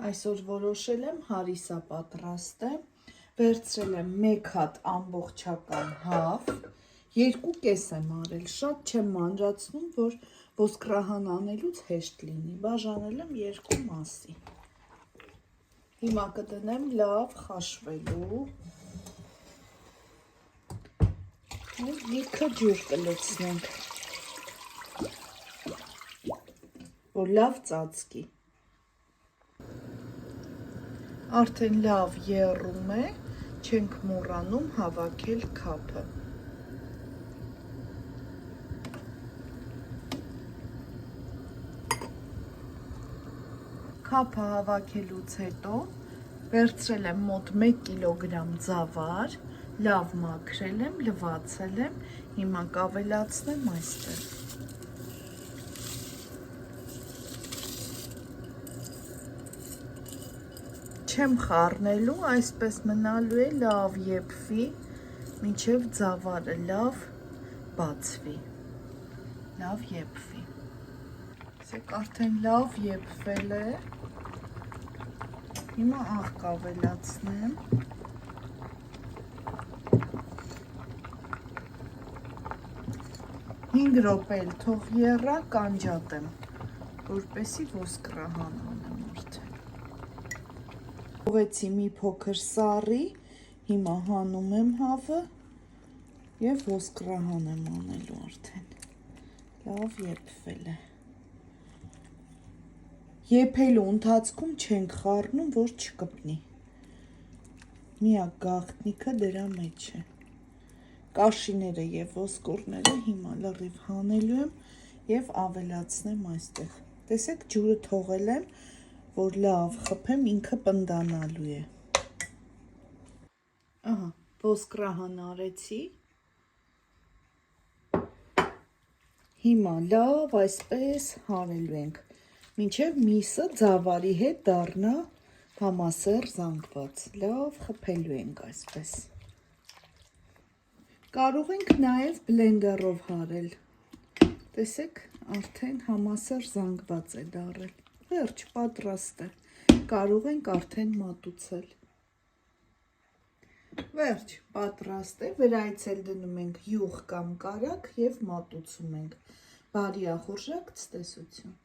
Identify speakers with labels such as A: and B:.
A: Այսօր որոշել եմ հարիսա պատրաստեմ, վերցրել եմ 1 հատ ամբողջական հավ, 2,5 եմ արել, շատ չեմ մանրացնում, որ ոսկրահան անելուց հեշտ լինի, բաժանել եմ 2 մասի։ Հիմա կդնեմ լավ խաշվելու, լիքը ջուր կլցնենք, որ լավ ծածկի։ Արդեն լավ եռում է, չենք մոռանում հավաքել քափը։ Քափը հավաքելուց հետո վերցրել եմ մոտ 1 կիլոգրամ ձավար, լավ մաքրել եմ, լվացել եմ, հիմա կավելացնեմ այստեղ։ Չեմ խառնելու, այսպես մնալու է, լավ եփվի, մինչև ձավարը լավ բացվի, լավ եփվի։ Ասեք արդեն լավ եփվել է, հիմա աղ կավելացնեմ։ Հինգ րոպե էլ թող եռա, կանջատեմ, որպեսզի ոսկրահան անեմ արդեն։ Թողեցի մի փոքր սառի, հիմա հանում եմ հավը և ոսկրահան եմ անելու արդեն, լավ եփվել է։ Եփելու ընթացքում չենք խառնում, որ չկպնի, միակ գաղտնիքը դրա մեջ է։ Կաշիները և ոսկորները հիմա լրիվ հանելու եմ և ավելացնեմ այստեղ, տեսեք ջուրը թողել եմ, որ լավ խփեմ, ինքը պնդանալու է։ Ահա, ոսկրահան արեցի, հիմա լավ այսպես հարելու ենք, մինչև միսը ձավարի հետ դառնա համասեռ զանգված, լավ խփելու ենք այսպես։ Կարող ենք նաև բլենդերով հարել, տեսեք, արդեն համասեռ զանգված է դառել, վերջ, պատրաստ է, կարող ենք արդեն մատուցել։ Վերջ, պատրաստ է, վրայից էլ դնում ենք յուղ կամ կարագ և մատուցում ենք։ Բարի ախորժակ ցտեսություն։